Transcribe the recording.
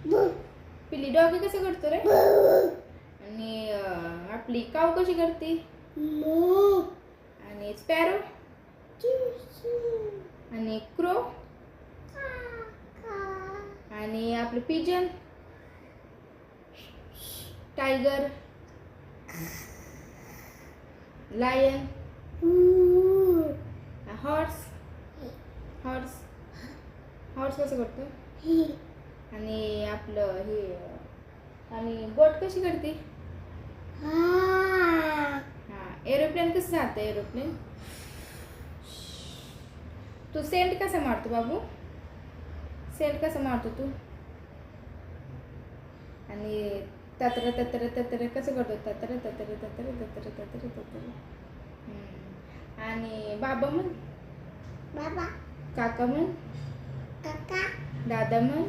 पिल्ली डॉगी कसं करतो रे? आणि आपली काव कशी करते? आणि स्पॅरो आणि क्रो आणि आपलं pigeon, tiger, lion, horse horse horse कसं करतो? आणि आपलं हे आणि बोट कशी करते? हा, एरोप्लेन कसं जातं? एरोप्लेन तू सेंट कसा मारतो बाबू? सेंट कसं मारतो तू? आणि तत्र तत्र तत्र कसं करतो? तत्र तत्र तत्र तत्र तत्र तत्र. आणि बाबा म्हण, बाबा. काका म्हण, काका. दादा म्हण,